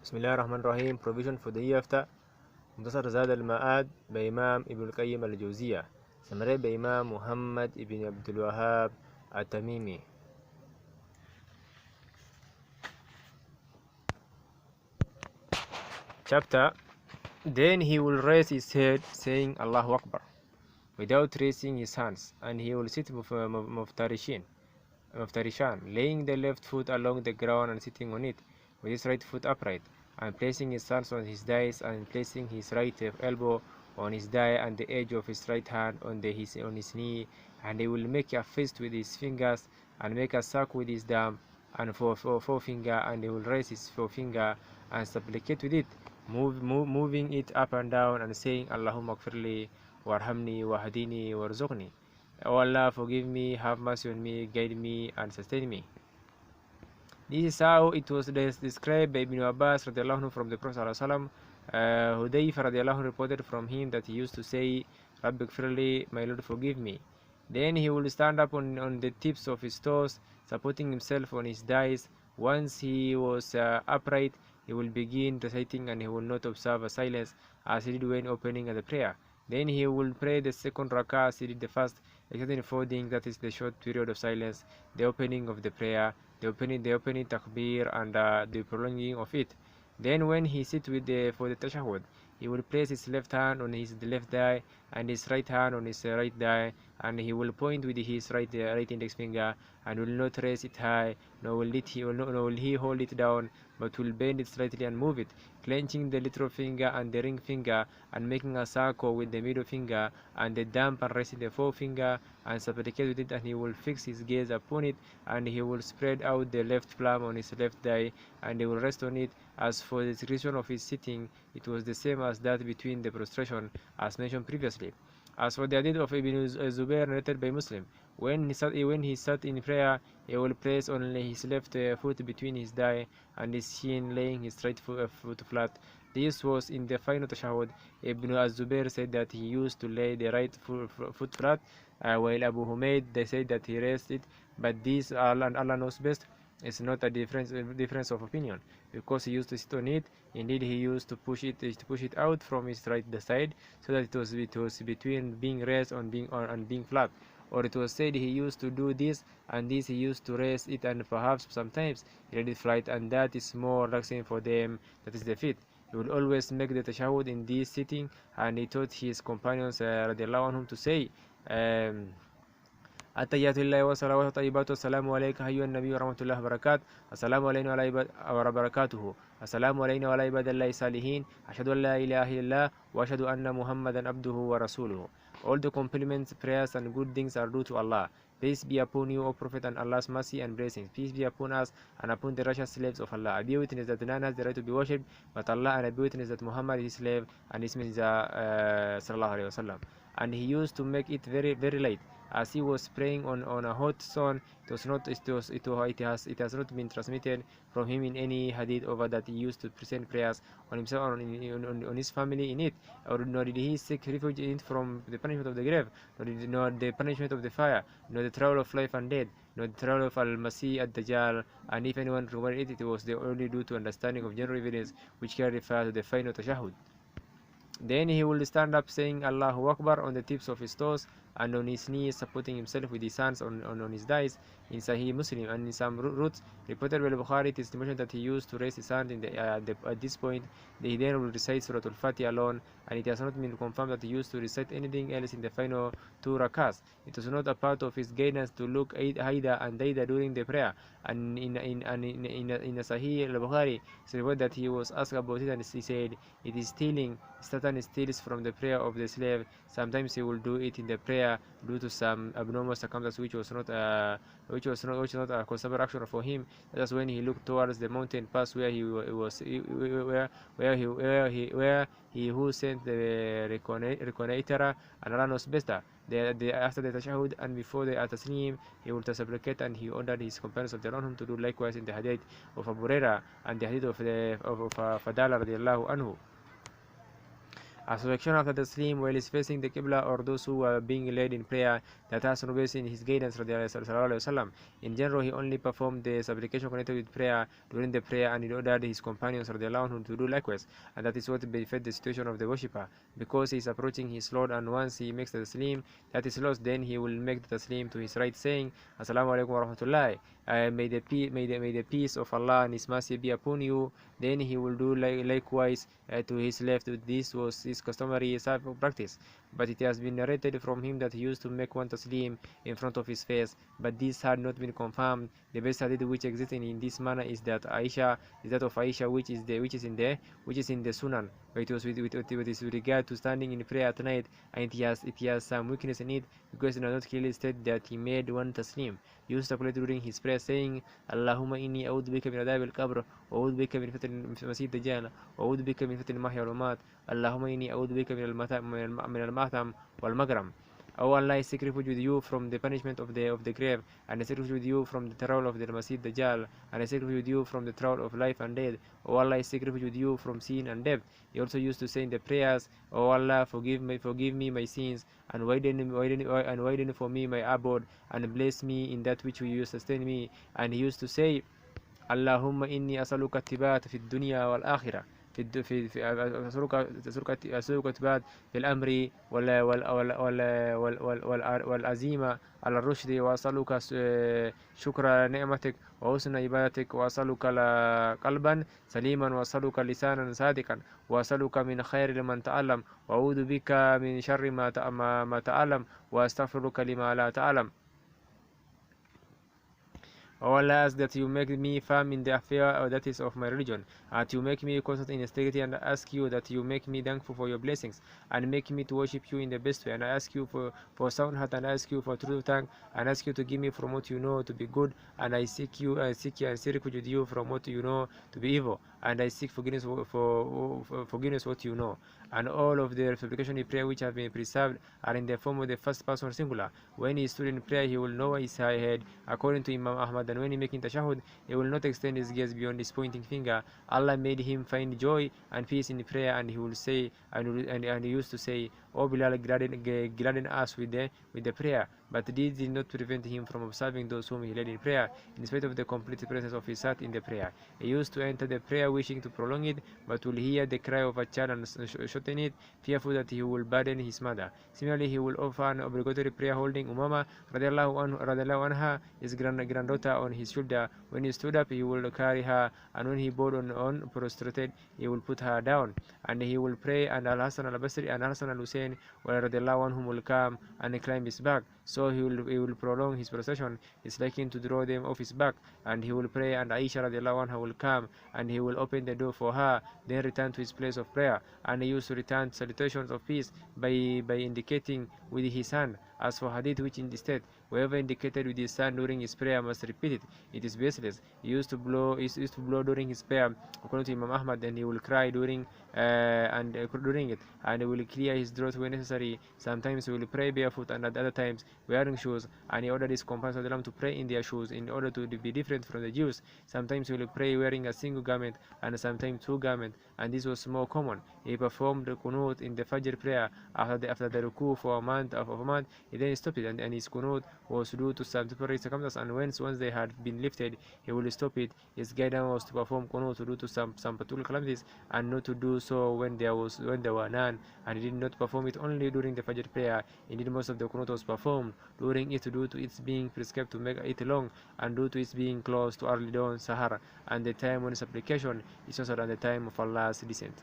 Bismillahir Rahmanir Rahim. Provision for the hereafter. Mukhtasar Zad Al Ma'ad by Imam Ibn Qayyim Al-Jawziyah. Summary by Imam Muhammad ibn Abdul Wahhab At-Tamimi. Chapter. Then he will raise his head, saying Allahu Akbar, without raising his hands, and he will sit muftarishan, laying the left foot along the ground and sitting on it, with his right foot upright, and placing his hands on his thighs, and placing his right elbow on his thigh and the edge of his right hand on his knee, and he will make a fist with his fingers and make a circle with his thumb and forefinger, and he will raise his forefinger and supplicate with it, moving it up and down and saying Allahumma gfirli warhamni wahdini warzuqni. O Allah, forgive me, have mercy on me, guide me, and sustain me. This is how it was described by Ibn Abbas radiallahu anhu from the Prophet sallallahu Hudayfa radiallahu anhu reported from him that he used to say, Rabbi gfirli, my Lord, forgive me. Then he will stand up on the tips of his toes, supporting himself on his thighs. Once he was upright, he will begin reciting, and he will not observe a silence as he did when opening the prayer. Then he will pray the second rak'ah as he did the first, except in four things, that is the short period of silence, the opening of the prayer, the opening takbir, and the prolonging of it. Then when he sits for the Tashahhud, he will place his left hand on his left thigh and his right hand on his right thigh, and he will point with his right index finger, and will not raise it high, nor will he hold it down, but will bend it slightly and move it, clenching the little finger and the ring finger, and making a circle with the middle finger and the thumb, and raising the forefinger and supplicate with it, and he will fix his gaze upon it, and he will spread out the left palm on his left thigh, and he will rest on it. As for the description of his sitting, it was the same as that between the prostration, as mentioned previously. As for the hadith of Ibn Zubair narrated by Muslim, when he sat in prayer, he will place only his left foot between his thigh and his shin, laying his right foot flat. This was in the final Tashahhud. Ibn Zubair said that he used to lay the right foot flat, while Abu Humayd, they said that he raised it, but this Allah knows best. It's not a difference of opinion, because he used to sit on it. Indeed, he used to push it out from his right side, so that it was between being raised and being flat. Or it was said he used to do this, and this he used to raise it, and perhaps sometimes he let it flat, and that is more relaxing for them, that is the feet. He would always make the tashahhud in this sitting, and he taught his companions radiallahu anhum to say, التحيات لله والصلوات والطيبات والسلام عليك أيها النبي ورحمة الله وبركاته السلام علينا وعلى عباد وبركاته السلام علينا وعلى عباد الله الصالحين أشهد أن لا إله إلا الله وأشهد أن محمدا عبده ورسوله. All the compliments, prayers, and good things are due to Allah. Peace be upon you, O Prophet, and Allah's mercy and blessings. Peace be upon us and upon the righteous slaves of Allah. I bear witness that none has the right to be worshipped but Allah, and I bear witness that Muhammad is his slave and his messenger, sallallahu alaihi wasallam. And he used to make it very, very late, as he was praying on a hot sun. It has not been transmitted from him in any hadith over that he used to present prayers on himself or on his family in it, nor did he seek refuge in it from the punishment of the grave, nor the punishment of the fire, nor the trial of life and death, nor the trial of Al-Masih ad-Dajjal. And if anyone regarded it, it was the only due to understanding of general evidence, which can refer to the final Tashahhud. Then he will stand up saying Allahu Akbar on the tips of his toes and on his knees, supporting himself with his hands on his thighs, in Sahih Muslim. And in some routes reported by Bukhari, it is mentioned that he used to raise his hand at this point. He then will recite Surah Al-Fatih alone, and it has not been confirmed that he used to recite anything else in the final two rakahs. It was not a part of his guidance to look Haida and Daida during the prayer. And in Sahih Al-Bukhari, it's reported that he was asked about it, and he said, it is stealing. Satan steals from the prayer of the slave. Sometimes he will do it in the prayer due to some abnormal circumstance which was not a considerable action for him. That's when he looked towards the mountain pass where he who sent the reconnaiter, and Allah knows better. After the tashahhud and before the taslim, he will supplicate, and he ordered his companions of the Anhum to do likewise in the hadith of Abu Hurairah and the hadith of Fadala radiallahu anhu. A selection after the Taslim while he's facing the Qibla, or those who are being led in prayer that has no basis in his guidance. In general, he only performed the supplication connected with prayer during the prayer, and he ordered his companions to do likewise, and that is what benefits the situation of the worshipper, because he is approaching his Lord, and once he makes the Taslim that is lost, then he will make the Taslim to his right, saying Assalamu alaikum wa rahmatullahi, may the peace of Allah and His mercy be upon you. Then he will do likewise to his left. This was his customary practice, but it has been narrated from him that he used to make one taslim in front of his face, but this had not been confirmed. The best hadith which exists in this manner is that of Aisha, which is in the Sunan, but it was with regard to standing in prayer at night, and it has some weakness in it, because it does not clearly state that he made one taslim. He used to pray during his prayer, saying Allahumma inni a'udhu bika min adhab al-qabr, wa a'udhu bika min fitn al-masih dajjal, wa a'udhu bika min fitn al-mahya wal-mamat, Allahumma inni a'udhu bika min al-matam wal-magram. O Allah, I seek refuge with you from the punishment of the grave, and I seek refuge with you from the trial of the Masih Dajjal, and I seek refuge with you from the trial of life and death. O Allah, I seek refuge with you from sin and death. He also used to say in the prayers, O Allah, forgive me my sins, and widen for me my abode, and bless me in that which you sustain me. And he used to say, Allahumma inni asaluka tibat fi dunya wal akhirah. أسألك الثبات في الأمر والعزيمة على الرشد، وأسألك شكر نعمتك وحسن عبادتك، وأسألك قلبا سليما، وأسألك لسانا صادقا، وأسألك من خير لمن تعلم، وأعوذ بك من شر ما تعلم، وأستغفرك لما لا تعلم. O Allah, ask that you make me firm in the affair that is of my religion, and you make me constant in austerity, and I ask you that you make me thankful for your blessings, and make me to worship you in the best way. And I ask you for sound heart, and I ask you for true tongue, and I ask you to give me from what you know to be good, and I seek you and seek refuge with you from what you know to be evil, and I seek forgiveness for forgiveness what you know. And all of the supplication in prayer which have been preserved are in the form of the first person singular. When he stood in prayer, he will know his head, according to Imam Ahmad, and when he making tashahhud, he will not extend his gaze beyond his pointing finger. Allah made him find joy and peace in prayer, and he will say, and he used to say, O Bilal, gladden us with the prayer. But this did not prevent him from observing those whom he led in prayer, in spite of the complete presence of his heart in the prayer. He used to enter the prayer wishing to prolong it, but will hear the cry of a child and shorten it, fearful that he will burden his mother. Similarly, he will offer an obligatory prayer holding Umama radiallahu anha, his granddaughter, on his shoulder. When he stood up, he will carry her, and when he bowed on prostrated, he will put her down, and he will pray, and Al-Hasan al-Basri and Al-Hasan al-Hussein radiallahu anhum will come and climb his back. So he will prolong his procession, his liking to draw them off his back, and he will pray, and Aisha radiallahu anha will come, and he will open the door for her, then return to his place of prayer. And he used to return salutations of peace by indicating with his hand. As for hadith which in the state, whoever indicated with his hand during his prayer must repeat it. It is baseless. He used to blow during his prayer, according to Imam Ahmad, and he will cry during it, and he will clear his throat when necessary. Sometimes he will pray barefoot, and at other times wearing shoes, and he ordered his companions to pray in their shoes in order to be different from the Jews. Sometimes he will pray wearing a single garment, and sometimes two garments, and this was more common. He performed the qunut in the Fajr prayer after the ruku for a month. He then stopped it, and his qunut was due to some temporary circumstances, and once they had been lifted, he will stop it. His guidance was to perform qunut due to some particular calamities, and not to do so when there were none, and he did not perform it only during the Fajr prayer. Indeed, most of the qunut was performed during it due to its being prescribed to make it long, and due to its being close to early dawn, Sahara, and the time when its application is also at the time of Allah's descent.